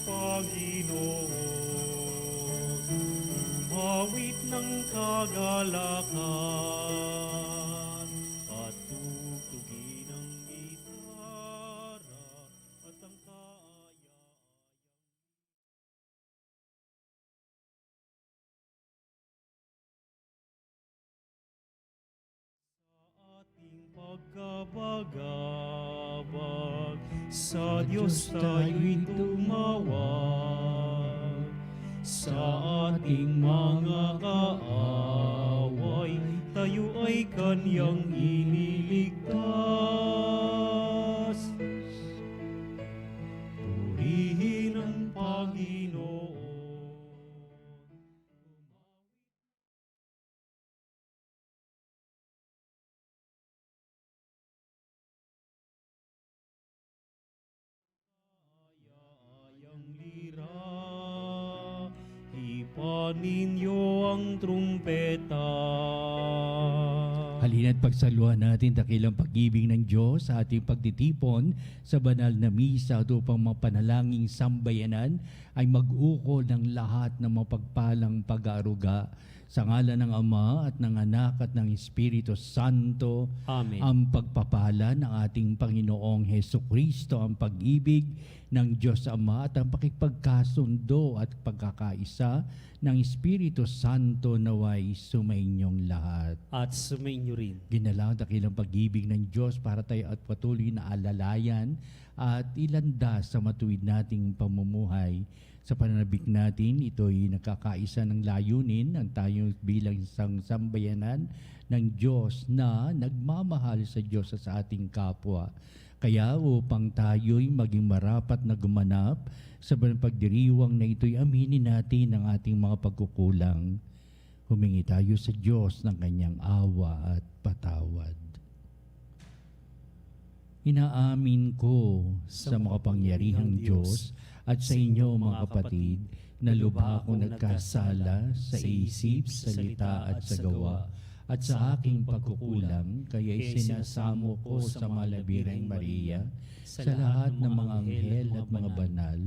Panginoon, umawit ng kagalakan, at tugtugin ang gitara at ang kaaya-ayang. Ating pagkabagabag, sa Diyos tayo'y tumawag. Sa ating mga kaaway, tayo ay Kanyang iniligtas. Purihin ang Panginoon. Ayang lira, ipanin niyo ang trumpeta. Halina't pagsaluhan natin dakilang pag-ibig ng Diyos sa ating pagtitipon sa banal na misa upang mapanalangin sambayanan ay mag-ukol ng lahat ng mapagpalang pag-aaruga sa ngalan ng Ama at ng Anak at ng Espiritu Santo. Amen. Ang pagpapala ng ating Panginoong Hesukristo, ang pag-ibig ng Diyos Ama at ang pakikipagkasundo at pagkakaisa ng Espiritu Santo naway sumainyong lahat. At sumainyo rin. Ginalaw dakilang pag-ibig ng Diyos para tayo at patuloy na alalayan at ilandas sa matuwid nating pamumuhay. Sa pananabik natin, ito'y nakakaisa ng layunin ang tayo bilang isang sambayanan ng Diyos na nagmamahal sa Diyos at sa ating kapwa. Kaya upang tayo'y maging marapat na gumanap sa pagdiriwang na ito'y aminin natin ang ating mga pagkukulang. Humingi tayo sa Diyos ng kanyang awa at patawad. Inaamin ko sa makapangyarihang Diyos at sa inyo mga kapatid na lubha akong nagkasala sa isip, salita at sa gawa at sa aking pagkukulang, kaya sinasamo ko sa malabirang Maria, sa lahat ng mga anghel at mga banal,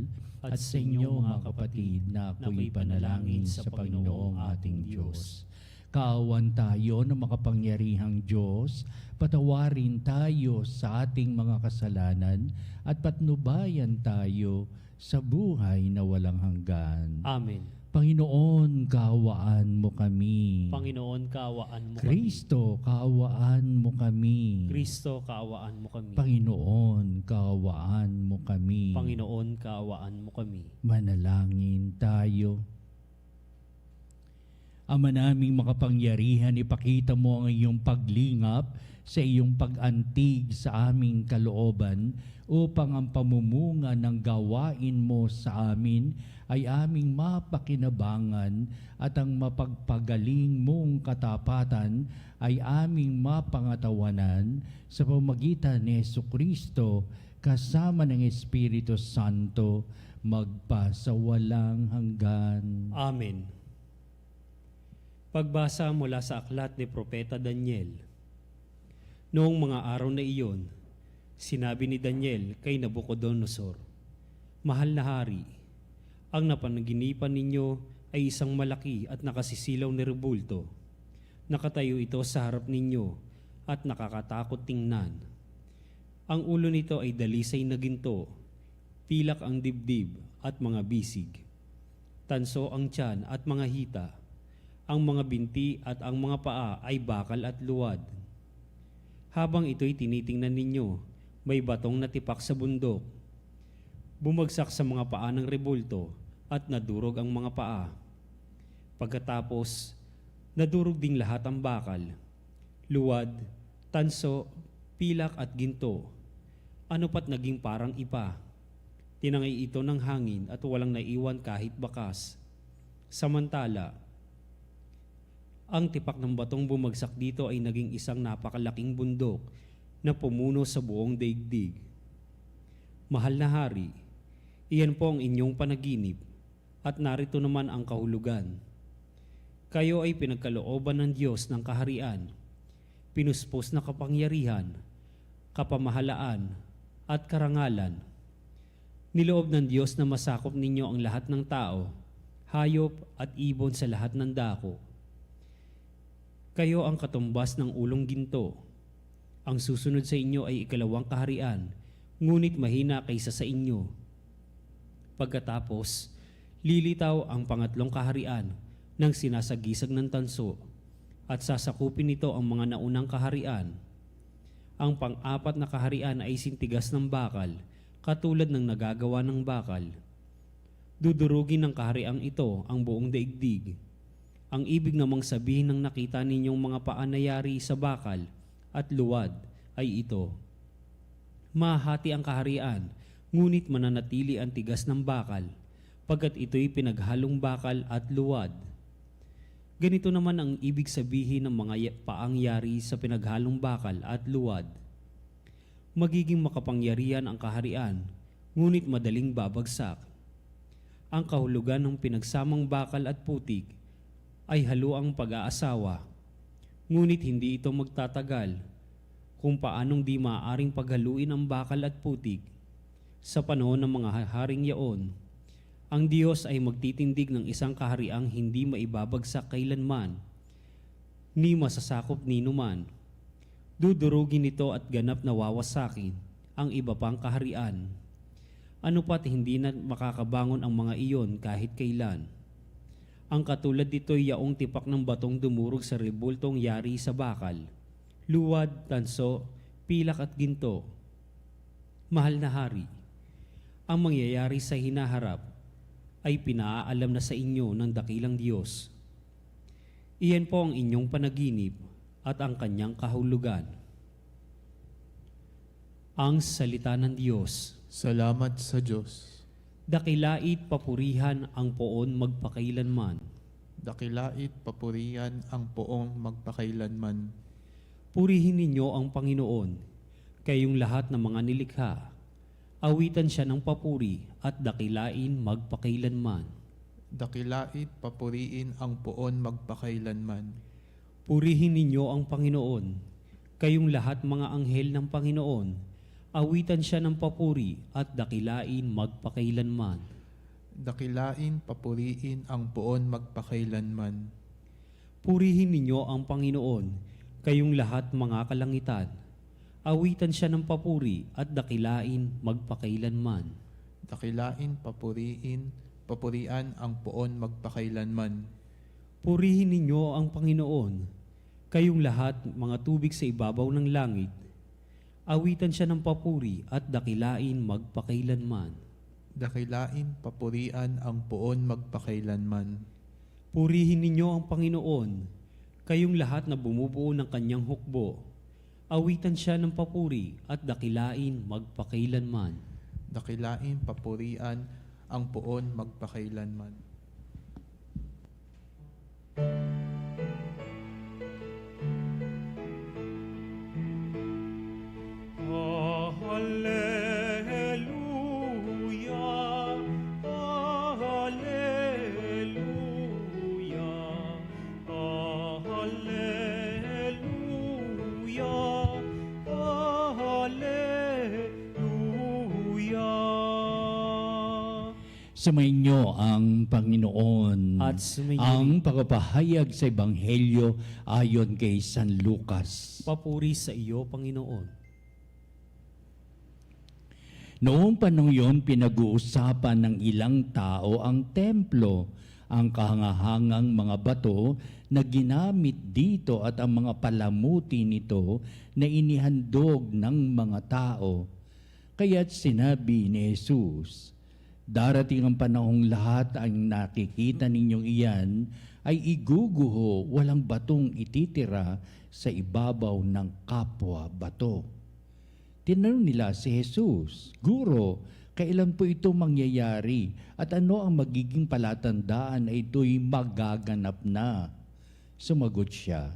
at sa inyo mga kapatid na ako'y panalangin sa Panginoong ating Diyos. Kaawan tayo ng makapangyarihang Diyos, patawarin tayo sa ating mga kasalanan at patnubayan tayo sa buhay na walang hanggan. Amen. Panginoon, kaawaan mo kami. Panginoon, kaawaan mo kami. Kristo, kaawaan mo kami. Kristo, kaawaan mo kami. Panginoon, kaawaan mo kami. Panginoon, kaawaan mo kami. Manalangin tayo. Ama naming makapangyarihan, ipakita mo ang iyong paglingap sa iyong pag-antig sa aming kalooban upang ang pamumunga ng gawain mo sa amin ay aming mapakinabangan at ang mapagpagaling mong katapatan ay aming mapangatawanan sa pamagitan ni Jesucristo kasama ng Espiritu Santo magpasawalang hanggan. Amen. Pagbasa mula sa aklat ni Propeta Daniel. Noong mga araw na iyon, sinabi ni Daniel kay Nabucodonosor, "Mahal na hari, ang napanaginipan ninyo ay isang malaki at nakasisilaw na rebulto. Nakatayo ito sa harap ninyo at nakakatakot tingnan. Ang ulo nito ay dalisay na ginto, pilak ang dibdib at mga bisig, tanso ang tiyan at mga hita. Ang mga binti at ang mga paa ay bakal at luwad. Habang ito'y tinitingnan ninyo, may batong natipak sa bundok. Bumagsak sa mga paa ng rebulto at nadurog ang mga paa. Pagkatapos, nadurog ding lahat ang bakal, luwad, tanso, pilak at ginto. Ano pat naging parang ipa. Tinangay ito ng hangin at walang naiwan kahit bakas. Samantala, ang tipak ng batong bumagsak dito ay naging isang napakalaking bundok na pumuno sa buong daigdig. Mahal na hari, iyan po ang inyong panaginip at narito naman ang kahulugan. Kayo ay pinagkalooban ng Diyos ng kaharian, pinuspos na kapangyarihan, kapamahalaan at karangalan. Niloob ng Diyos na masakop ninyo ang lahat ng tao, hayop at ibon sa lahat ng dako. Kayo ang katumbas ng ulong ginto. Ang susunod sa inyo ay ikalawang kaharian, ngunit mahina kaysa sa inyo. Pagkatapos, lilitaw ang pangatlong kaharian ng sinasagisag ng tanso at sasakupin nito ang mga naunang kaharian. Ang pang-apat na kaharian ay sintigas ng bakal, katulad ng nagagawa ng bakal. Dudurugin ng kahariang ito ang buong daigdig. Ang ibig namang sabihin ng nakita ninyong mga paanayari sa bakal at luwad ay ito: mahati ang kaharian, ngunit mananatili ang tigas ng bakal, pagkat ito'y pinaghalong bakal at luwad. Ganito naman ang ibig sabihin ng mga paangyari sa pinaghalong bakal at luwad. Magiging makapangyarihan ang kaharian, ngunit madaling babagsak. Ang kahulugan ng pinagsamang bakal at putik ay haluang pag-aasawa, ngunit hindi ito magtatagal. Kung paanong di maaaring paghaluin ang bakal at putik sa panahon ng mga haring yaon, ang Diyos ay magtitindig ng isang kahariang hindi maibabagsak kailanman, ni masasakop ninuman. Dudurugin nito at ganap na wawasakin ang iba pang kaharian. Ano pat hindi na makakabangon ang mga iyon kahit kailan. Ang katulad dito'y yaong tipak ng batong dumurog sa rebultong yari sa bakal, luwad, tanso, pilak at ginto. Mahal na hari, ang mangyayari sa hinaharap ay pinaalam na sa inyo ng dakilang Diyos. Iyan po ang inyong panaginip at ang kanyang kahulugan. Ang salita ng Diyos. Salamat sa Diyos. Dakilait papurihan ang poon magpakailanman. Dakilait papurihan ang poong magpakailanman. Purihin ninyo ang Panginoon, kayong lahat ng mga nilikha. Awitan siya ng papuri at dakilain magpakailanman. Dakilait papuriin ang poon magpakailanman. Purihin ninyo ang Panginoon, kayong lahat mga anghel ng Panginoon. Awitan siya ng papuri at dakilain magpakailanman. Dakilain papuriin ang poon magpakailanman. Purihin ninyo ang Panginoon, kayong lahat mga kalangitan. Awitan siya ng papuri at dakilain magpakailanman. Dakilain papurian ang poon magpakailanman. Purihin ninyo ang Panginoon, kayong lahat mga tubig sa ibabaw ng langit. Awitan siya ng papuri at dakilain magpakailanman. Dakilain papurian ang poon magpakailanman. Purihin ninyo ang Panginoon, kayong lahat na bumubuo ng kanyang hukbo. Awitan siya ng papuri at dakilain magpakailanman. Dakilain papurian ang poon magpakailanman. Hallelujah, hallelujah, hallelujah, hallelujah. Sumainyo ang Panginoon At sumainyo ang pagpapahayag sa Ebanghelyo ayon kay San Lucas. Papuri sa iyo, Panginoon. Noong panahon yon, pinag-uusapan ng ilang tao ang templo, ang kahangahangang mga bato na ginamit dito at ang mga palamuti nito na inihandog ng mga tao. Kaya't sinabi ni Jesus, darating ang panahong lahat ang nakikita ninyong iyan ay iguguho, walang batong ititira sa ibabaw ng kapwa bato. Tinanong nila si Jesus, Guro, kailan po ito mangyayari at ano ang magiging palatandaan na ito'y magaganap na? Sumagot siya,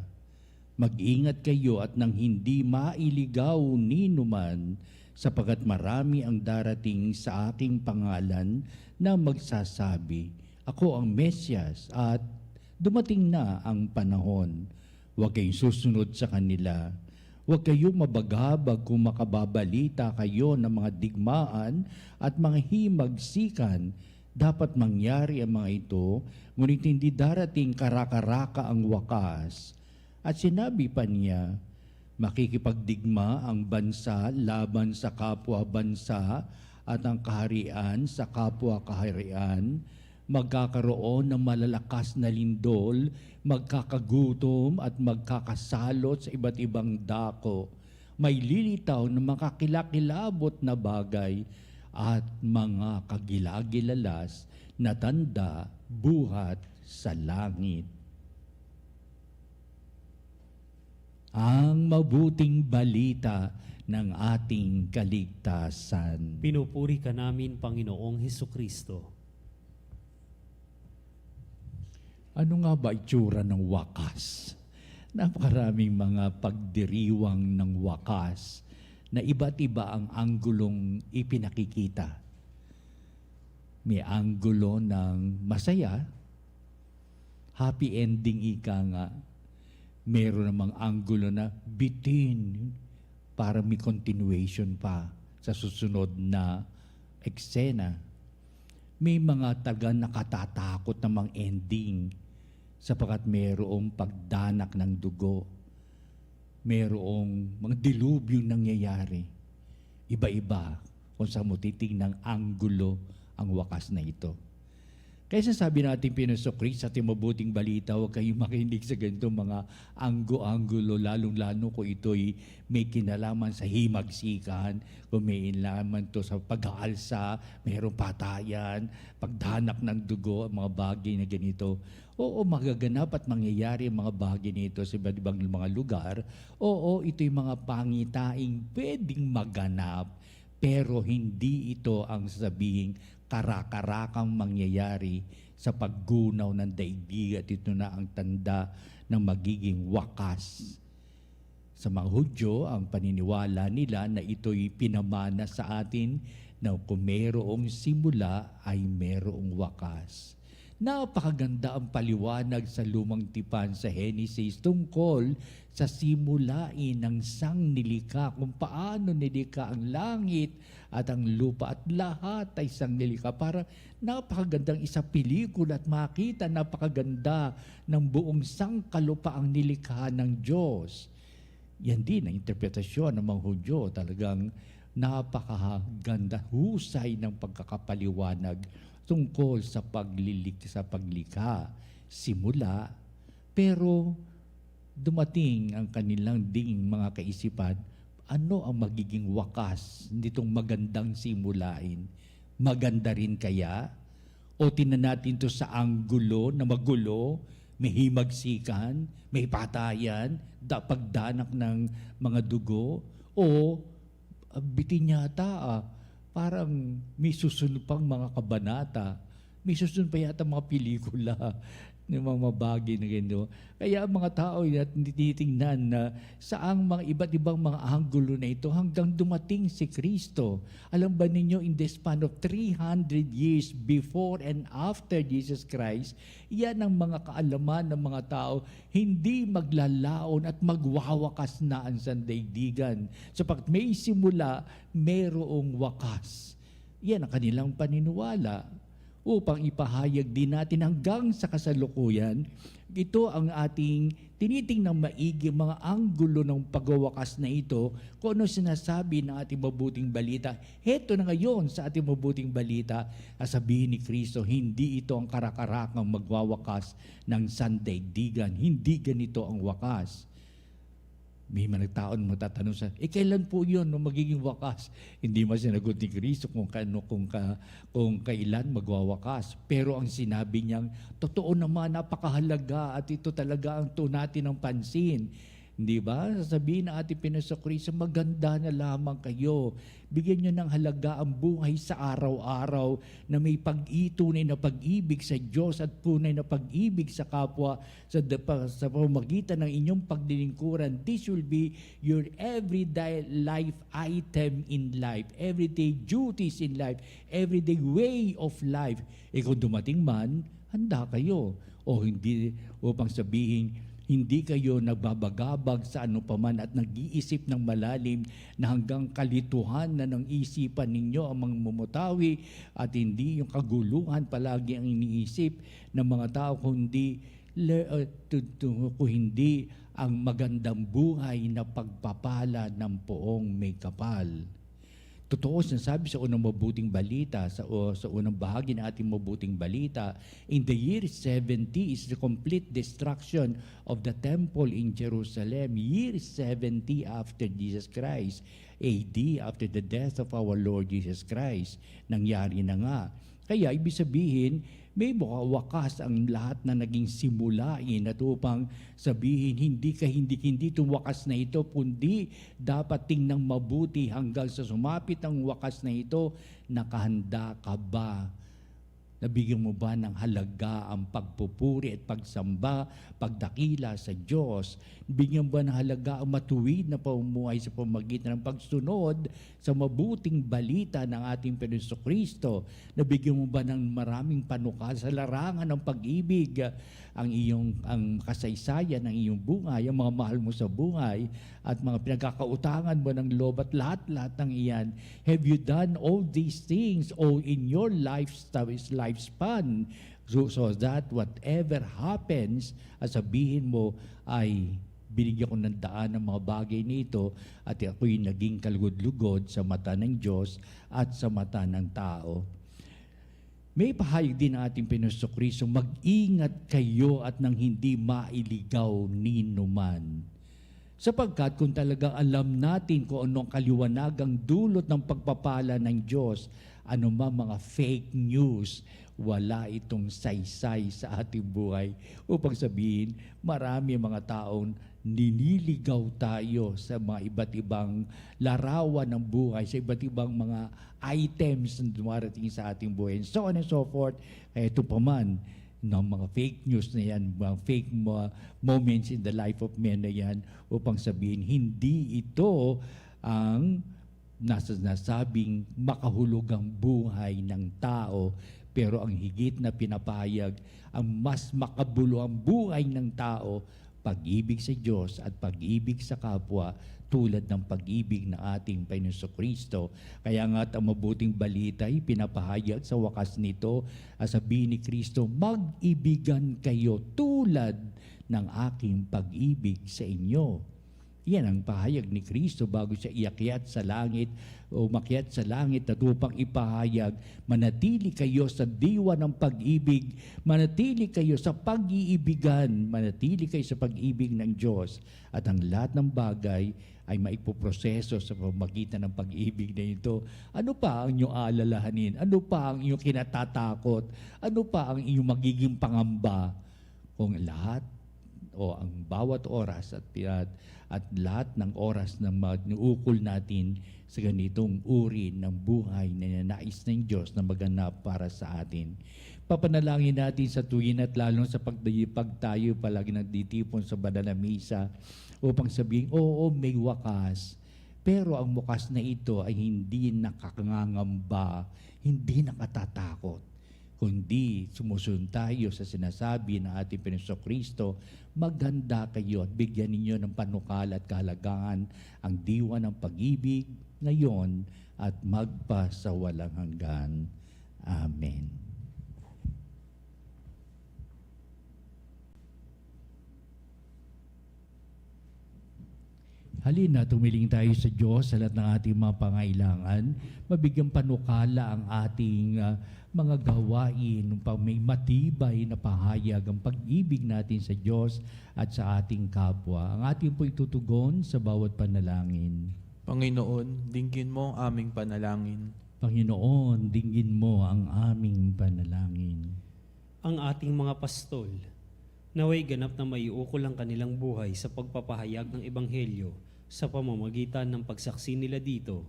mag-ingat kayo at nang hindi mailigaw ninuman sapagat marami ang darating sa aking pangalan na magsasabi, ako ang Mesyas at dumating na ang panahon. Huwag kayong susunod sa kanila. Huwag kayong mabagabag kung makababalita kayo ng mga digmaan at mga himagsikan. Dapat mangyari ang mga ito, ngunit hindi darating karakaraka ang wakas. At sinabi pa niya, makikipagdigma ang bansa laban sa kapwa bansa at ang kaharian sa kapwa kaharian. Magkakaroon ng malalakas na lindol, magkakagutom at magkakasalot sa iba't ibang dako. May lilitaw na makakilakilabot na bagay at mga kagilagilalas na tanda buhat sa langit. Ang mabuting balita ng ating kaligtasan. Pinupuri ka namin, Panginoong Hesukristo. Ano nga ba itsura ng wakas? Napakaraming mga pagdiriwang ng wakas na iba't iba ang anggulong ipinakikita. May anggulo ng masaya, happy ending ika nga. Meron namang anggulo na bitin para may continuation pa sa susunod na eksena. May mga taga nakatatakot namang ending sapagkat mayroong pagdanak ng dugo. Mayroong mga dilubyong nangyayari. Iba-iba kung saan mo titingnang anggulo ang wakas na ito. Kaya sabi natin Pinasokris sa ating mabuting balita, huwag kayong makinig sa ganitong mga anggo-anggulo, lalong-lalo kung ito'y may kinalaman sa himagsikan, kung may kinalaman to sa pag-aalsa, mayroong patayan, pagdanak ng dugo, mga bagay na ganito. Oo, magaganap at mangyayari ang mga bagay nito sa iba't ibang mga lugar. Oo, ito'y mga pangitaing pwedeng maganap, pero hindi ito ang sasabihin karakarakang mangyayari sa paggunaw ng daigdig at ito na ang tanda ng magiging wakas. Sa mga Hudyo, ang paniniwala nila na ito'y pinamana sa atin na kung mayroong simula ay mayroong wakas. Napakaganda ang paliwanag sa lumang tipan sa Genesis tungkol sa simulain ng sangnilikha, kung paano nilikha ang langit at ang lupa at lahat ay sangnilikha. Para napakagandang isa pelikula at makita napakaganda ng buong sangkalupaang nilikha ng Diyos. Yan din ang interpretasyon ng mga Hudyo. Talagang napakaganda, husay ng pagkakapaliwanag tungkol sa paglikha, simula, pero dumating ang kanilang ding mga kaisipan, ano ang magiging wakas nitong magandang simulain? Maganda rin kaya? O tinan natin to sa anggulo na magulo, may himagsikan, may patayan, pagdanak ng mga dugo, o bitin yata parang may susunod pang mga kabanata. May susunod pa yata mga pelikula ng mga bagay na gano'n. Kaya ang mga tao ay titingnan na saang mga iba't ibang mga anggulo na ito hanggang dumating si Kristo. Alam ba ninyo, in the span of 300 years before and after Jesus Christ, yan ang mga kaalaman ng mga tao, hindi maglalaon at magwawakas na ang sandaigdigan. Sapagkat may simula, mayroong wakas. Yan ang kanilang paniniwala. Upang ipahayag din natin hanggang sa kasalukuyan, ito ang ating tinitingnang maigi mga anggulo ng pagwawakas na ito, kung ano sinasabi ng ating mabuting balita. Heto na ngayon sa ating mabuting balita, sabihin ni Kristo, hindi ito ang karakarakang magwawakas ng sandaigdigan. Hindi ganito ang wakas. May mga taon magtatanong sa, kailan po yun magiging wakas? Hindi masinagot ni Kristo kung kailan magwawakas. Pero ang sinabi niyang, totoo naman, napakahalaga at ito talaga ang natin ng pansin. Hindi ba? Sasabihin ng ating Pinasokristo, maganda na lamang kayo. Bigyan nyo ng halaga ang buhay sa araw-araw na may pag-itunay na pag-ibig sa Diyos at punay na pag-ibig sa kapwa sa pamamagitan ng inyong paglilingkuran. This will be your everyday life item in life, everyday duties in life, everyday way of life. Kung dumating man, handa kayo. O hindi, upang sabihin, Hindi kayo nagbabagabag sa ano paman at nag-iisip ng malalim na hanggang kalituhan na ng isipan ninyo ang mamumutawi at hindi yung kaguluhan palagi ang iniisip ng mga tao kundi ang magandang buhay na pagpapala ng poong may kapal. Totoo, sinasabi sa unang mabuting balita, sa unang bahagi ng ating mabuting balita, in the year 70 is the complete destruction of the temple in Jerusalem. Year 70 after Jesus Christ, AD, after the death of our Lord Jesus Christ. Nangyari na nga. Kaya ibig sabihin, may wakas ang lahat na naging simulain at upang sabihin hindi itong wakas na ito, kundi dapat tingnan mabuti hanggang sa sumapit ang wakas na ito, nakahanda ka ba? Nabigyan mo ba ng halaga ang pagpupuri at pagsamba, pagdakila sa Diyos? Bigyan ba ng halaga ang matuwid na pamumuhay sa pamamagitan ng pagsunod sa mabuting balita ng ating Panginoon Kristo? Nabigyan mo ba ng maraming panukal sa larangan ng pag-ibig, ang kasaysayan ng iyong buhay, ang mga mahal mo sa buhay, at mga pinagkakautangan mo ng loob at lahat-lahat ng iyan? Have you done all these things in your lifespan so that whatever happens, sabihin mo ay binigyan ko ng daan ng mga bagay nito at ako'y naging kalugod-lugod sa mata ng Diyos at sa mata ng tao. May pahayag din ang ating Panginoon Kristo, mag-ingat kayo at nang hindi mailigaw ni numan. Sapagkat kung talagang alam natin kung anong kaliwanagang dulot ng pagpapala ng Diyos, ano mga fake news, wala itong saysay sa ating buhay. Upang sabihin, marami mga taong nililigaw tayo sa mga iba't ibang larawan ng buhay, sa iba't ibang mga items na dumarating sa ating buhay, and so on and so forth. Kaya ito pa man, ng mga fake news na yan, mga fake moments in the life of men na yan, upang sabihin, hindi ito ang nasabing makahulugang buhay ng tao, pero ang higit na pinapahayag, ang mas makabulo ang buhay ng tao, pag-ibig sa Diyos at pag-ibig sa kapwa, tulad ng pag-ibig na ating Panginoon Kristo. Kaya nga ang mabuting balita ay pinapahayag sa wakas nito, sabihin ni Kristo, mag-ibigan kayo tulad ng aking pag-ibig sa inyo. Yan ang pahayag ni Kristo bago siya iakyat sa langit o umakyat sa langit at upang ipahayag, manatili kayo sa diwa ng pag-ibig, manatili kayo sa pag-iibigan, manatili kayo sa pag-ibig ng Diyos. At ang lahat ng bagay ay maipoproseso sa pamamagitan ng pag-ibig na ito. Ano pa ang inyong aalalahanin? Ano pa ang inyong kinatatakot? Ano pa ang inyong magiging pangamba? Kung lahat o ang bawat oras at lahat ng oras na magnuukol natin sa ganitong uri ng buhay na nais ng Diyos na maganap para sa atin. Papanalangin natin sa tuwin at lalong sa pagtayo palagi nagtitipon sa banal na misa upang sabihin, oo, may wakas. Pero ang wakas na ito ay hindi nakakangamba, hindi nakatatakot, kundi sumusunod tayo sa sinasabi ng ating Panginoon Kristo, maghanda kayo at bigyan ninyo ng panukala at kahalagaan ang diwa ng pag-ibig ngayon at magpa sa walang hanggan. Amen. Halina, tumiling tayo sa Diyos sa lahat ng ating mga pangailangan. Mabigyan panukala ang ating mga gawain upang may matibay na pahayag ang pag-ibig natin sa Diyos at sa ating kapwa. Ang ating po itutugon sa bawat panalangin. Panginoon, dinggin mo ang aming panalangin. Panginoon, dinggin mo ang aming panalangin. Ang ating mga pastol, naway ganap na maiukol ang kanilang buhay sa pagpapahayag ng Ebanghelyo sa pamamagitan ng pagsaksi nila dito.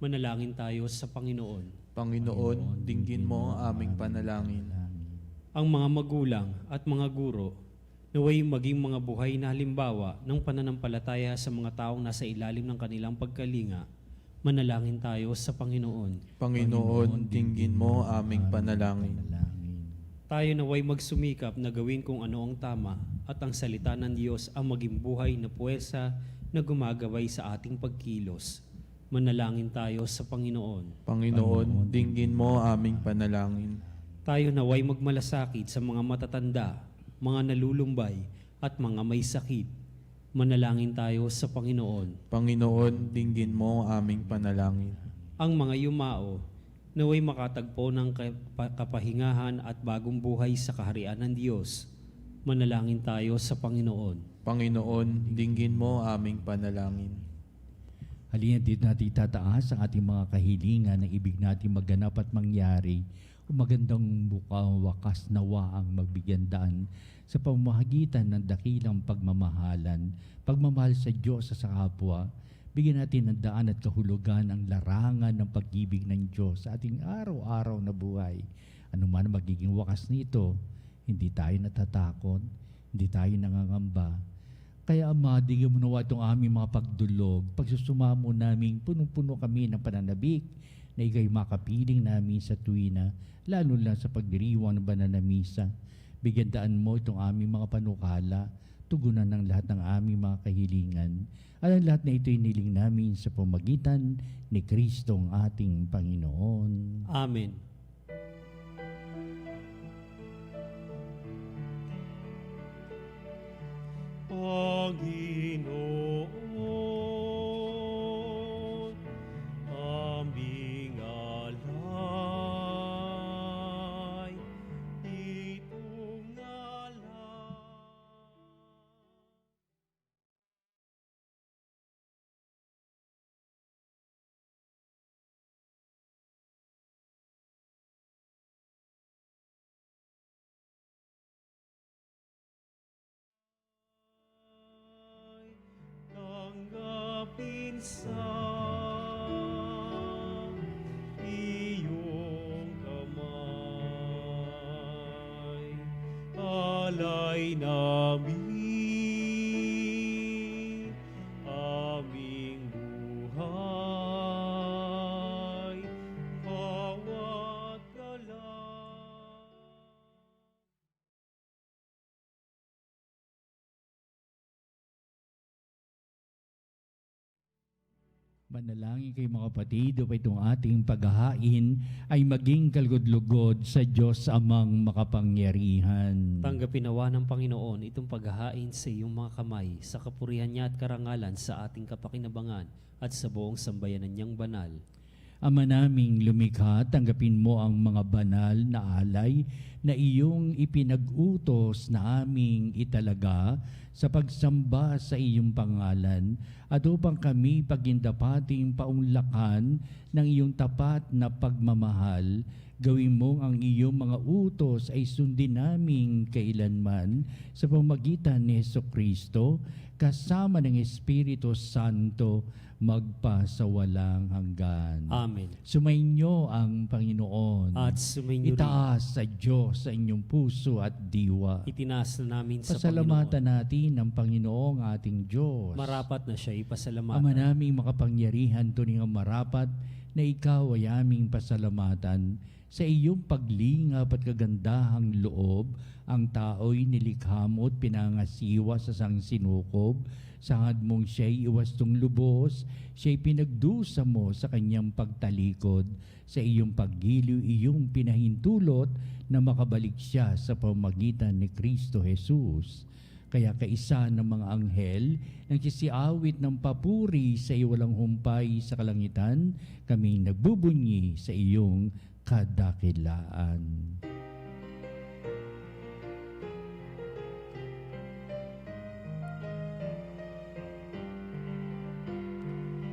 Manalangin tayo sa Panginoon. Panginoon, dinggin mo ang aming panalangin. Ang mga magulang at mga guro, naway maging mga buhay na halimbawa ng pananampalataya sa mga taong nasa ilalim ng kanilang pagkalinga. Manalangin tayo sa Panginoon. Panginoon, dinggin mo ang aming panalangin. Tayo naway magsumikap na gawin kung ano ang tama at ang salita ng Diyos ang maging buhay na puwersa na gumagabay sa ating pagkilos. Manalangin tayo sa Panginoon. Panginoon, dinggin mo aming panalangin. Tayo naway magmalasakit sa mga matatanda, mga nalulumbay, at mga may sakit. Manalangin tayo sa Panginoon. Panginoon, dinggin mo aming panalangin. Ang mga yumao, naway makatagpo ng kapahingahan at bagong buhay sa kaharian ng Diyos. Manalangin tayo sa Panginoon. Panginoon, dinggin mo aming panalangin. Halina dito natin tataas ang ating mga kahilingan na ibig natin maganap at mangyari o magandang wakas nawa ang magbigyan daan sa pamamagitan ng dakilang pagmamahalan, pagmamahal sa Diyos sa kapwa. Bigyan natin ng daan at kahulugan ang larangan ng pag-ibig ng Diyos sa ating araw-araw na buhay. Ano man magiging wakas nito, hindi tayo natatakot, hindi tayo nangangamba. Kaya Ama, digyan mo nawa itong aming mga pagdulog, pagsusumamo namin, punong-puno kami ng pananabik na ikay makapiling namin sa tuwina, lalo lang sa pagdiriwang ng banal na misa. Bigyan daan mo itong aming mga panukala, tugunan ng lahat ng aming mga kahilingan. At ang lahat na ito'y niling namin sa pamagitan ni Kristong ating Panginoon. Amen. Panginoon, aming alay, itong alay. Tanggapin sa iyong kamay, alay namin, aming buhay, bawat galaw. Manalangin kayo mga kapatid, upang itong ating paghahain ay maging kalugod-lugod sa Diyos amang makapangyarihan. Tanggapin nawa ng Panginoon itong paghahain sa iyong mga kamay, sa kapurihan niya at karangalan sa ating kapakinabangan at sa buong sambayanan niyang banal. Ama naming lumikha, tanggapin mo ang mga banal na alay na iyong ipinag-utos na aming italaga sa pagsamba sa iyong pangalan at upang kami pagindapating paunlakan ng iyong tapat na pagmamahal, gawin mong ang iyong mga utos ay sundin naming kailanman sa pamagitan ni Hesukristo kasama ng Espiritu Santo magpa sa walang hanggan. Amen. Sumainyo ang Panginoon. At sumainyo rin. Itaas sa Diyos sa inyong puso at diwa. Itinaas na namin sa Pasalamatan Panginoon. natin ang Panginoong ating Diyos. Marapat na siya ipasalamatan. Ama naming makapangyarihan, tuning ang marapat na ikaw ay aming pasalamatan. Sa iyong paglingap at kagandahang loob, ang tao'y nilikha mo at pinangasiwa sa sangsinukob. Sangad mong siya'y iwastong lubos, siya'y pinagdusa mo sa kanyang pagtalikod. Sa iyong paggiliw, iyong pinahintulot na makabalik siya sa pamagitan ni Kristo Jesus. Kaya kaisa ng mga anghel, nagsisiawit ng papuri sa iwalang humpay sa kalangitan, kaming nagbubunyi sa iyong kadakilaan.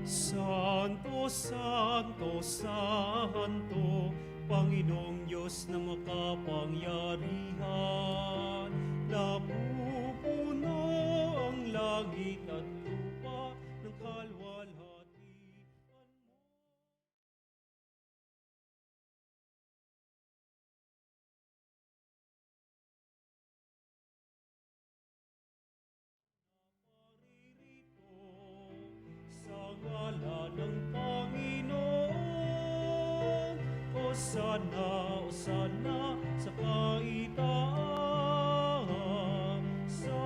Santo, Santo, Santo, Panginoong Diyos na makapangyarihan, napupuno ang langit at lupa ng kalwalhatian mo. Sa ngalan ng Panginoon, Hosana, Hosana sa kaitaasan, sa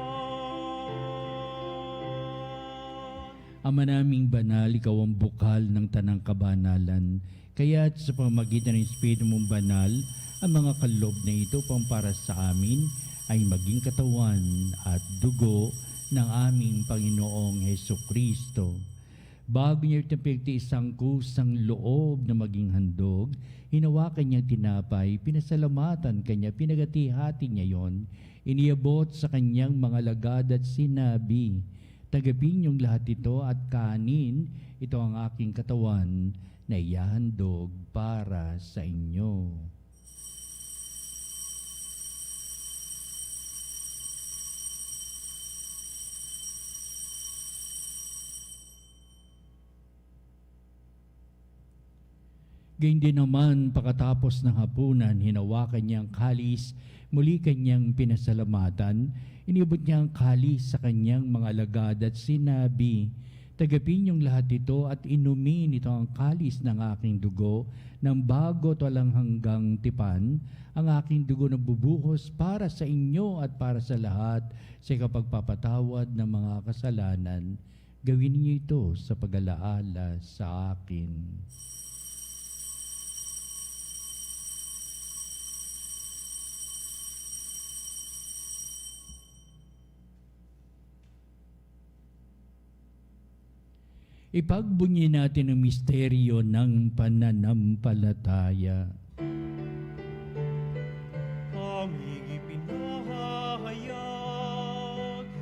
Ama naming banal, ikaw ang bukal ng tanang kabanalan. Kaya't sa pamamagitan ng Espiritu mong banal, ang mga kalob na ito pang para sa amin ay maging katawan at dugo ng aming Panginoong Heso Kristo. Bago niya itapigti isang kusang loob na maging handog, hinawakan niyang tinapay, pinasalamatan kanya, pinagati-hati niya yon, iniabot sa kanyang mga lagad at sinabi, "Tagapin niyong lahat ito at kanin, ito ang aking katawan na ihahandog para sa inyo." Gayun din naman, pagkatapos ng hapunan, hinawakan niya ang kalis, muli kanyang pinasalamatan, inibot niya ang kalis sa kanyang mga alagad at sinabi, "Tagapin niyong lahat ito at inumin ito ang kalis ng aking dugo, ng bago walang hanggang tipan, ang aking dugo na bubuhos para sa inyo at para sa lahat sa kapagpapatawad ng mga kasalanan. Gawin niyo ito sa pag-alaala sa akin." Ipagbunyi natin ang misteryo ng pananampalataya. Aming ipinahayag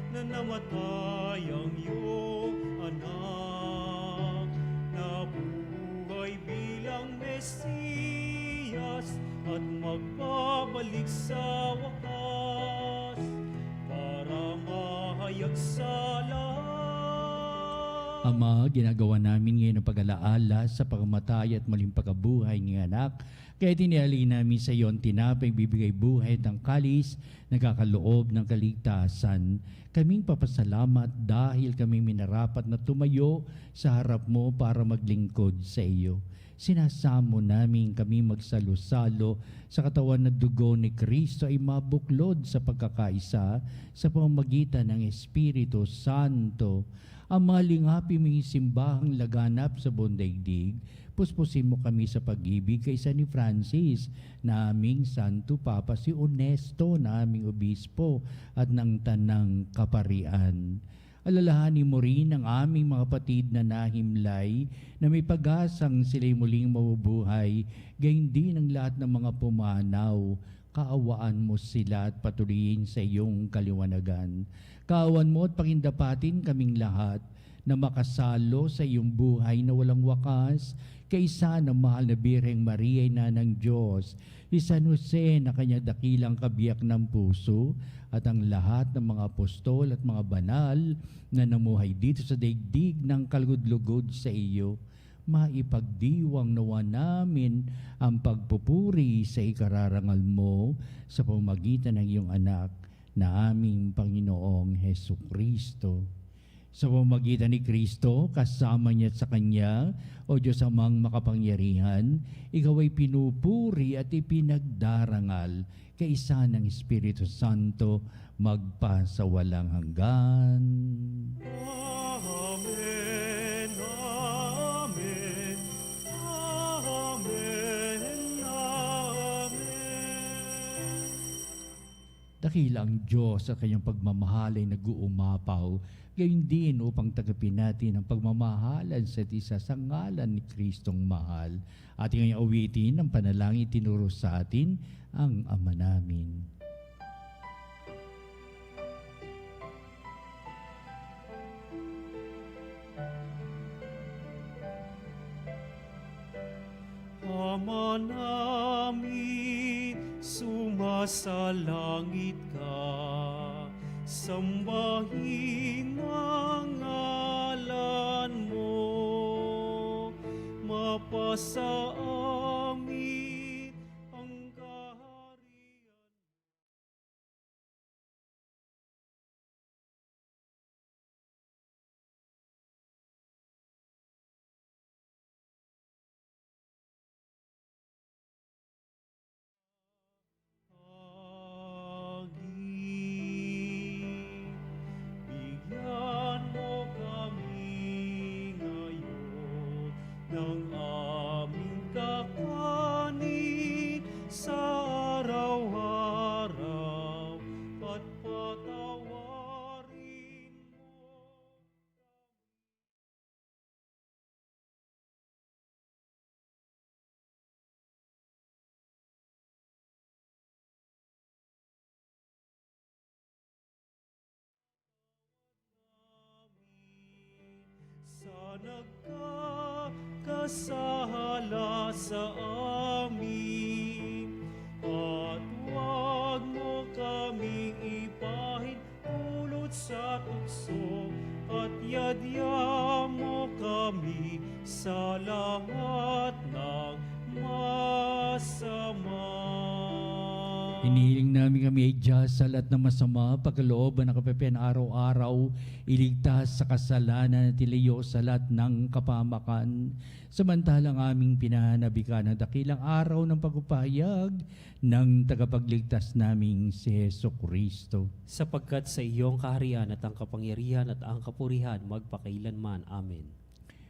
na namatay ang iyong anak, na buhay bilang Mesiyas at magbabalik sa wakas para mahayag sa lahat. Ama, ginagawa namin ngayon ang pag-alaala sa pagkamatay at muling pagkabuhay ng anak. Kaya tinihali namin sa iyo ang tinapay, bibigay buhay at ang kalis, nagkakaloob ng kaligtasan. Kaming papasalamat dahil kami minarapat na tumayo sa harap mo para maglingkod sa iyo. Sinasamo namin kami magsalo-salo sa katawan na dugo ni Kristo ay mabuklod sa pagkakaisa sa pamamagitan ng Espiritu Santo. Ang malingapi mong simbahang laganap sa buong daigdig, puspusin mo kami sa pag-ibig kay San ni Francis, na aming Santo Papa, si Onesto na aming Obispo at ng Tanang Kaparian. Alalahanin mo rin ang aming mga kapatid na nahimlay na may pag-asang sila'y muling mabubuhay, gayon din ang lahat ng mga pumanaw. Kaawaan mo sila at patuloyin sa iyong kaliwanagan. Kaawan mo at pakindapatin kaming lahat na makasalo sa iyong buhay na walang wakas, kaisa ng mahal na Birheng Maria, ina ng Diyos, si San Jose na kanyang dakilang kabiyak ng puso, at ang lahat ng mga apostol at mga banal na namuhay dito sa daigdig ng kalugod-lugod sa iyo. Maipagdiwang nawa namin ang pagpupuri sa ikararangal mo sa pamamagitan ng iyong anak na aming Panginoong Heso Kristo. Sa pamamagitan ni Kristo, kasama niya sa Kanya, o Diyos amang makapangyarihan, ikaw ay pinupuri at ipinagdarangal kaisa ng Espiritu Santo magpa sa walang hanggan. Amen, amen, amen, amen. Dakila ang Diyos sa kanyang pagmamahal ay nag-uumapaw, gayon din upang tagapin natin ang pagmamahalan sa isa sa ngalan ni Kristong mahal. Ating ngayong awitin ang panalangin tinuro sa atin ang Ama namin. Ama namin, sumasalangit ka, sambahin ang ngalan mo, mapasa amin ang kaharian. Bigyan mo kami ng aming kakanin sa araw-araw at patawarin mo. Sa nagkakasala sa amin, at huwag mo kaming ipahin pulot sa tukso, at yadya mo kami sa lahat ng masama. Hinihiling namin kami ay Diyos sa lahat ng masama, pagkalooban ng kapapian araw-araw, iligtas sa kasalanan at ilayo sa lahat ng kapamakan. Samantalang aming pinanabikan ang dakilang araw ng pagpapahayag ng tagapagligtas naming si Heso Kristo. Sapagkat sa iyong kaharian at ang kapangyarihan at ang kapurihan magpakailanman. Amen.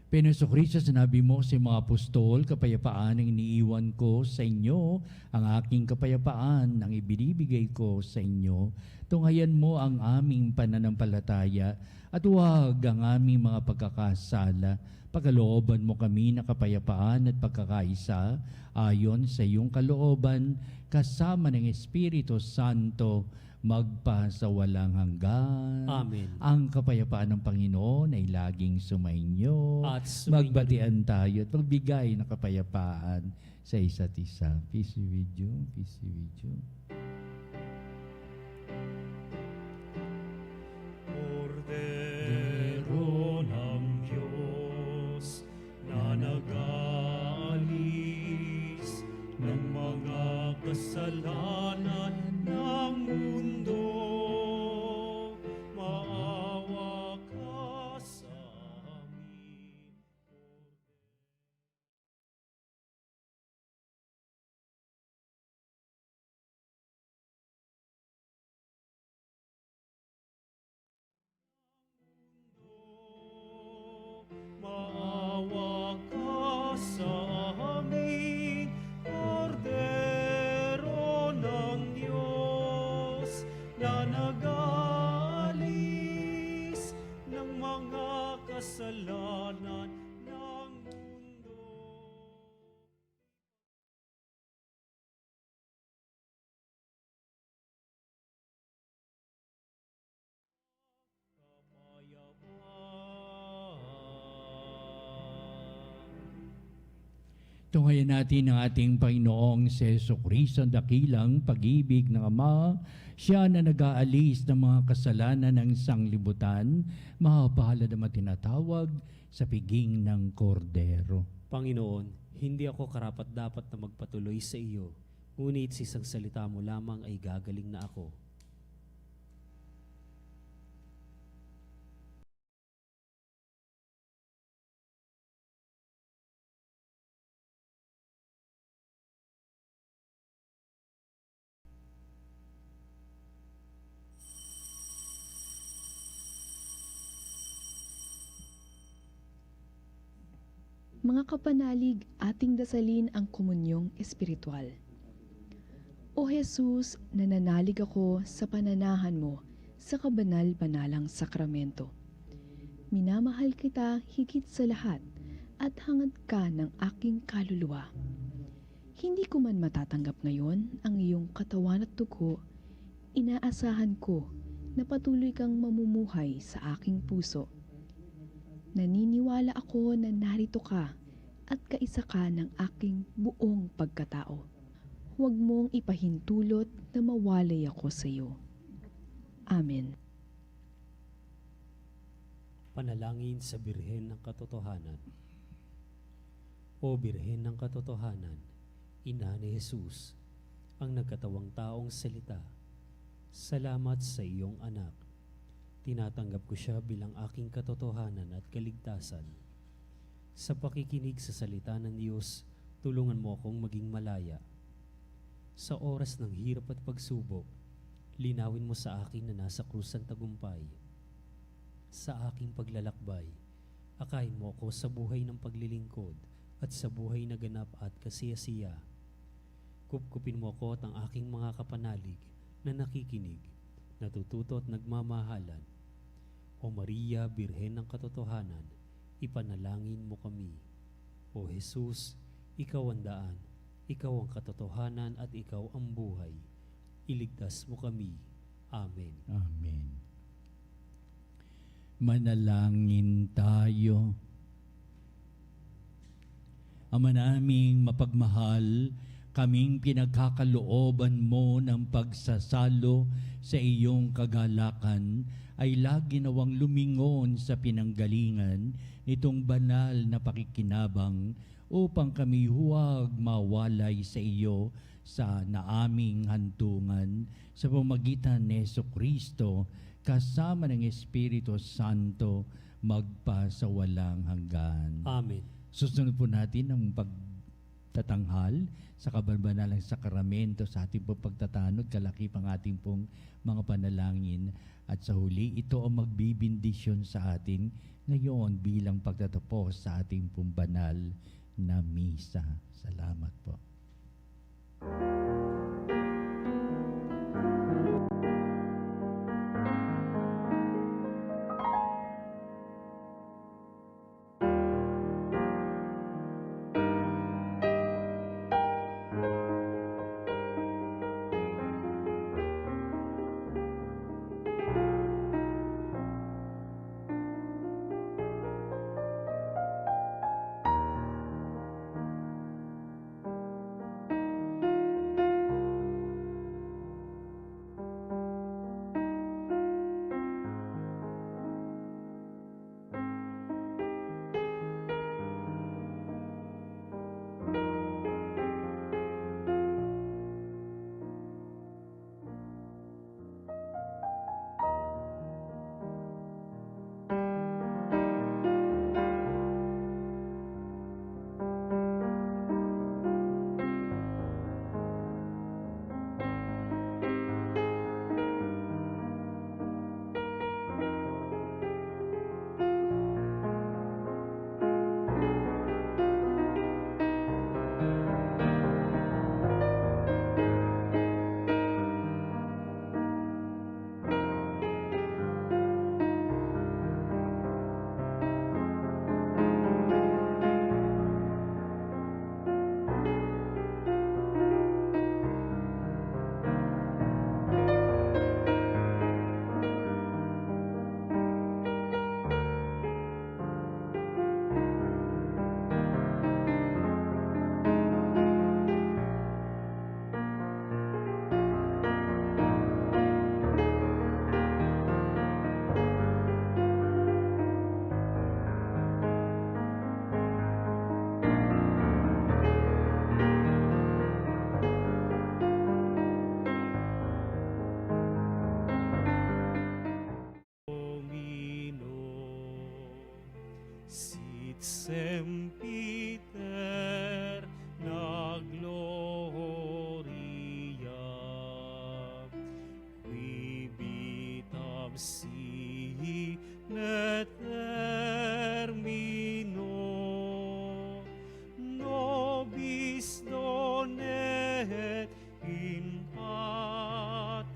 Penoso Kristo, sinabi mo sa mga apostol, kapayapaan ang iniiwan ko sa inyo, ang aking kapayapaan ang ibinibigay ko sa inyo. Tunghayan mo ang aming pananampalataya at huwag ang aming mga pagkakasala. Pagkalooban mo kami na kapayapaan at pagkakaisa ayon sa iyong kalooban kasama ng Espiritu Santo magpa sa walang hanggan. Amen. Ang kapayapaan ng Panginoon ay laging sumainyo. At sumainyo Magbatian tayo at magbigay ng kapayapaan sa isa't isa. Peace be with you. Peace be with you. Kordero ng Diyos na nag-aalis ng mga kasalanan ng mundo, maawa ka sa amin. Maawa ka sa amin, Kordero ng Diyos, na nag-aalis ng mga kasalanan ng mundo. Tunghayan natin ang ating Panginoong si Heso Kristo, ang dakilang pag-ibig ng Ama. Siya na nag-aalis ng mga kasalanan ng sanglibutan, mahapahalad ang matinatawag sa piging ng Kordero. Panginoon, hindi ako karapat-dapat na magpatuloy sa iyo, ngunit sa isang salita mo lamang ay gagaling na ako. Mga kapanalig, ating dasalin ang komunyong espiritual. O Jesus, nananalig ako sa pananahan mo sa kabanal-banalang sakramento. Minamahal kita higit sa lahat at hangad ka ng aking kaluluwa. Hindi ko man matatanggap ngayon ang iyong katawan at dugo, inaasahan ko na patuloy kang mamumuhay sa aking puso. Naniniwala ako na narito ka at kaisa ka ng aking buong pagkatao. Huwag mong ipahintulot na mawalay ako sa iyo. Amen. Panalangin sa Birhen ng Katotohanan. O Birhen ng Katotohanan, Ina ni Jesus, ang nagkatawang taong salita, salamat sa iyong anak. Tinatanggap ko siya bilang aking katotohanan at kaligtasan. Sa pakikinig sa salita ng Diyos, tulungan mo akong maging malaya. Sa oras ng hirap at pagsubok, linawin mo sa akin na nasa krus ang tagumpay. Sa aking paglalakbay, Akayin mo ako sa buhay ng paglilingkod at sa buhay na ganap at kasiyasiya. Kupkupin mo ako at ang aking mga kapanalig na nakikinig, natututo at nagmamahalan. O Maria, Birhen ng Katotohanan, ipanalangin mo kami. O Jesus, ikaw ang daan, ikaw ang katotohanan at ikaw ang buhay. Iligtas mo kami. Amen. Amen. Manalangin tayo. Ama naming mapagmahal, kaming pinagkakalooban mo ng pagsasalo sa iyong kagalakan ay lagi nawang lumingon sa pinanggalingan nitong banal na pakikinabang upang kami huwag mawalay sa iyo sa naaming hantungan sa pamagitan ni Jesucristo kasama ng Espiritu Santo magpasawalang hanggan. Amen. Susunod po natin ang pagtatanghal sa kabanbanalang sakramento sa ating pong pagtatanod, kalakip ang ating pong mga panalangin. At sa huli, ito ang magbibindisyon sa atin ngayon bilang pagtatapos sa ating pong banal na misa. Salamat po. Sit sempiter na gloria, qui vitam sihi ne termino, nobis donet in patria.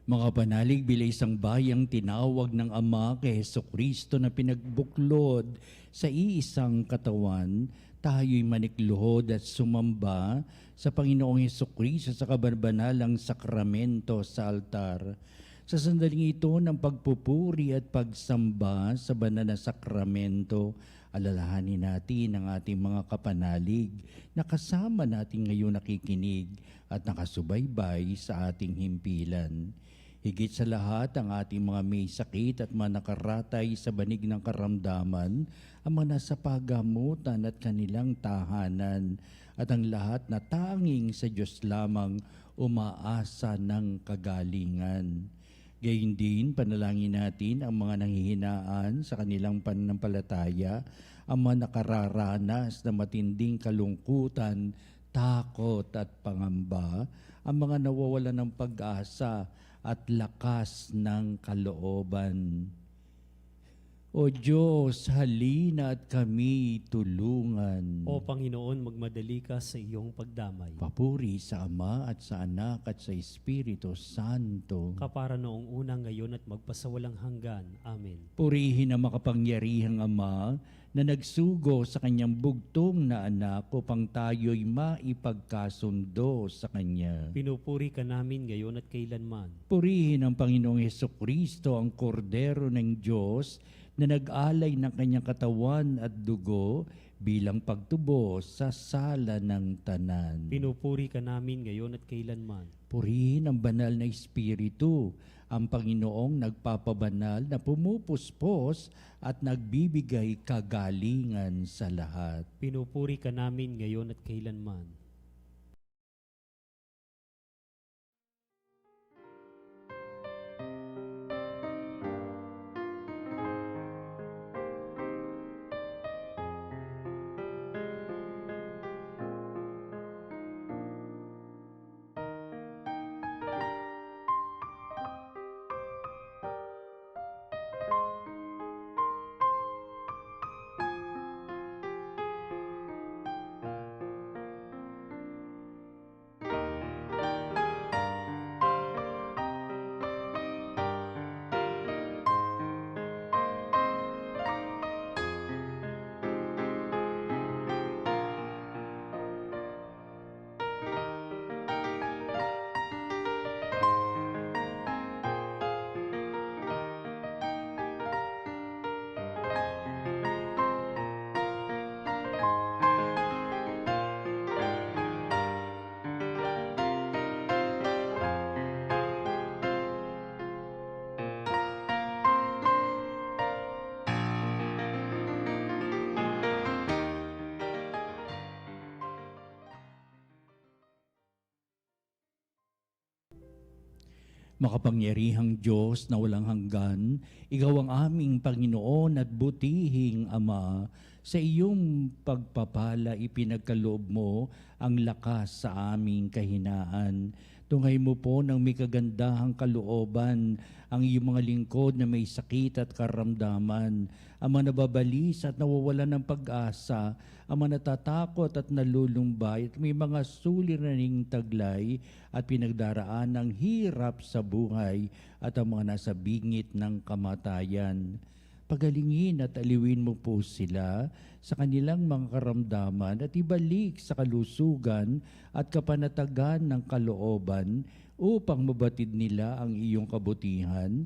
Mga panalig bilang isang bayang tinawag ng Ama kay Jesucristo na pinagbuklod sa iisang katawan, tayo'y manikluhod at sumamba sa Panginoong Jesucristo sa kabanalang sakramento sa altar. Sa sandaling ito ng pagpupuri at pagsamba sa banal na sakramento, alalahanin natin ang ating mga kapanalig na kasama natin ngayon nakikinig at nakasubaybay sa ating himpilan. Higit sa lahat, ang ating mga may sakit at mga nakaratay sa banig ng karamdaman, ang mga nasa pagamutan at kanilang tahanan, at ang lahat na tanging sa Diyos lamang umaasa ng kagalingan. Gayun din, panalangin natin ang mga nanghihinaan sa kanilang pananampalataya, ang mga nakararanas na matinding kalungkutan, takot at pangamba, ang mga nawawalan ng pag-asa at lakas ng kalooban. O Diyos, halina at kami tulungan. O Panginoon, magmadali ka sa iyong pagdamay. Papuri sa Ama at sa Anak at sa Espiritu Santo. Kapara noong una, ngayon at magpasawalang hanggan. Amen. Purihin ang makapangyarihang Ama na nagsugo sa kanyang bugtong na anak upang tayo'y maipagkasundo sa Kanya. Pinupuri ka namin ngayon at kailanman. Purihin ang Panginoong Hesukristo, ang Kordero ng Diyos, na nag-alay ng kanyang katawan at dugo bilang pagtubo sa sala ng tanan. Pinupuri ka namin ngayon at kailanman. Purihin ang banal na Espiritu, ang Panginoong nagpapabanal na pumupuspos at nagbibigay kagalingan sa lahat. Pinupuri ka namin ngayon at kailanman. Makapangyarihang Diyos na walang hanggan, Ikaw ang aming Panginoon at butihing Ama. Sa iyong pagpapala ipinagkaloob mo ang lakas sa aming kahinaan. Tunghay mo po ng may kagandahang kalooban ang iyong mga lingkod na may sakit at karamdaman, ang mga nababalis at nawawalan ng pag-asa, ang mga natatakot at nalulumbay at may mga suliraning taglay at pinagdaraan ng hirap sa buhay at ang mga nasa bingit ng kamatayan. Pagalingin at aliwin mo po sila sa kanilang mga karamdaman at ibalik sa kalusugan at kapanatagan ng kalooban upang mabatid nila ang iyong kabutihan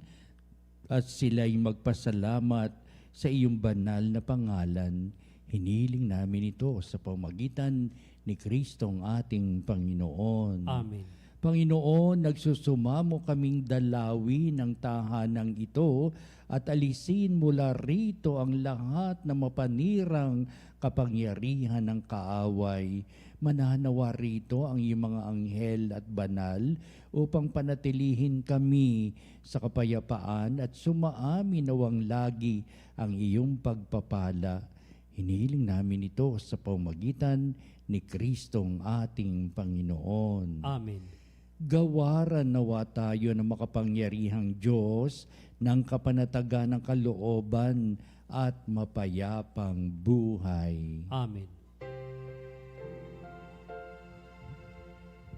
at sila'y magpasalamat sa iyong banal na pangalan. Hiniling namin ito sa pamagitan ni Kristong ating Panginoon. Amen. Panginoon, nagsusumamo kaming dalawi ng tahanang ito at alisin mula rito ang lahat na mapanirang kapangyarihan ng kaaway. Mananawa rito ang iyong mga anghel at banal upang panatilihin kami sa kapayapaan at sumaamin nawang lagi ang iyong pagpapala. Hinihiling namin ito sa pamagitan ni Kristong ating Panginoon. Amen. Gawaran nawa tayo ng makapangyarihang Diyos ng kapanatagan ng kalooban at mapayapang buhay. Amen.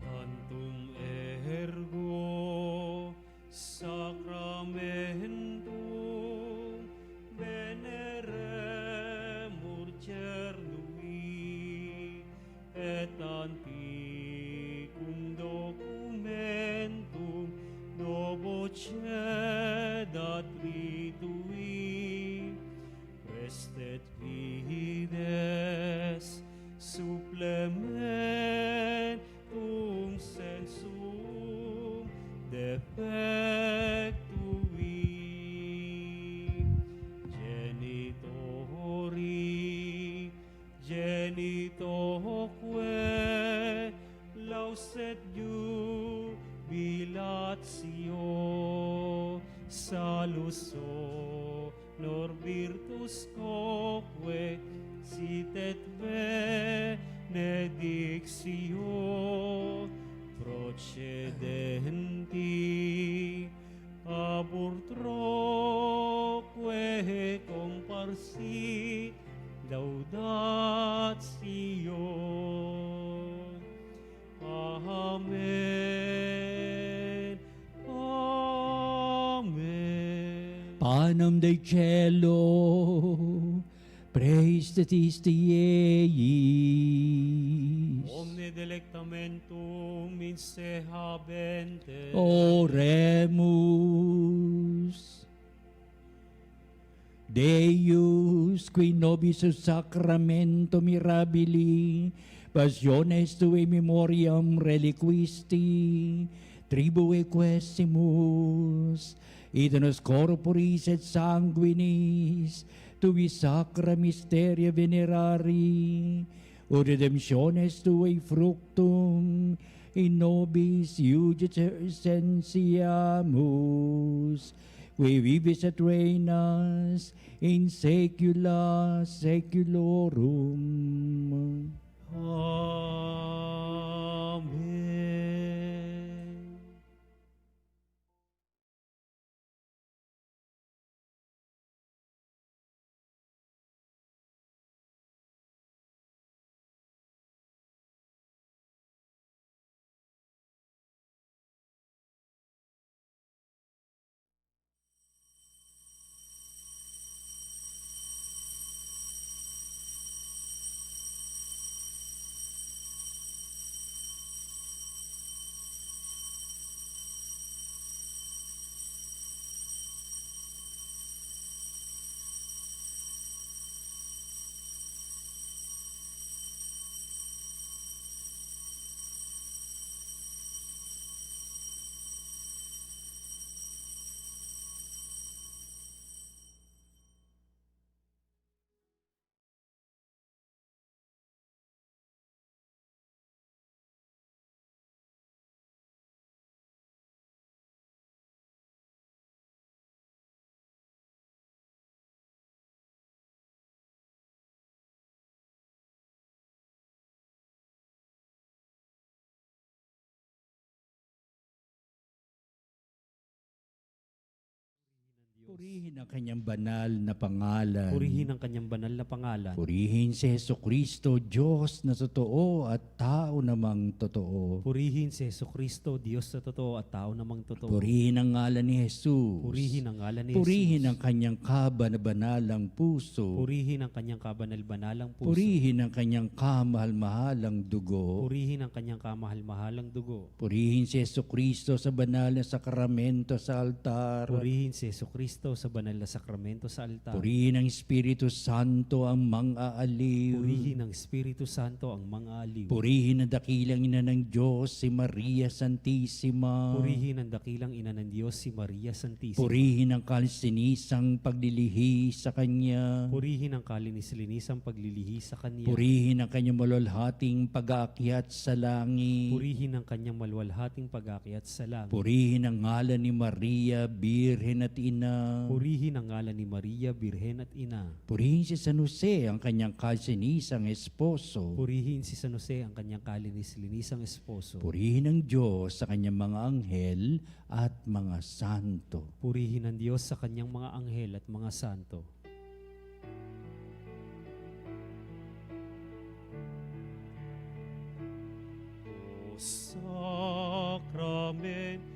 Tantum ergo sacramentum veneremur cernui et antiquum documentum novocedat ritui restet fides supplementum sensum defectui genitoque lauset jubilatio salus honor virtus quoque sit et benedictio procedenti aburtroque comparsi laudatio. Amen. Amen. Panem Dei cielo, praise the Eis. Omne delectamentum in se habente. Oremus. Deus, qui nobis sacramento mirabili, passiones tui memoriam reliquisti, tribue quesimus, id nos corporis et sanguinis, tui sacra mysteria venerari, o redemptiones tui fructum, in nobis iudice essentiamus, qui vivis et reinas in saecula saeculorum. Amen. Purihin ang kanyang banal na pangalan. Purihin ang kanyang banal na pangalan. Purihin si Jesucristo, Diyos na totoo at tao namang totoo. Purihin si Jesucristo, Diyos na totoo at tao namang totoo. Purihin ang ngalan ni Jesus. Purihin ang ngalan ni Purihin ang Jesus. kanyang kabanabalang puso. Purihin ang kanyang kabanal-banalang puso. Purihin ang kanyang kamahal-mahalang dugo. Purihin ang kanyang kamahal-mahalang dugo. Purihin si Jesucristo sa banal na sakramento sa altar. Purihin si Jesucristo sa banal na sakramento sa altar. Purihin ang Espiritu Santo ang mang-aaliw. Purihin ng Espiritu Santo ang mga aliw. Purihin ang dakilang ina ng Diyos, si Maria Santissima. Purihin ang dakilang ina ng Diyos, si Maria Santissima. Purihin ang kalsinisang paglilihi sa Kanya. Purihin ang kalinis-linisang paglilihi sa Kanya. Purihin ang kanyang malulhating pag-aakyat sa langit. Purihin ang kanyang malwalhating pag-akyat sa langit. Purihin ang ngalan ni Maria, Birhen at Ina. Purihin ang ngalan ni Maria, Birhen at Ina. Purihin si San Jose, ang kanyang kalsinisang esposo. Purihin si San Jose, ang kanyang kalinis-linisang esposo. Purihin ang Diyos sa kanyang mga anghel at mga santo. Purihin ang Diyos sa kanyang mga anghel at mga santo. O Sacrament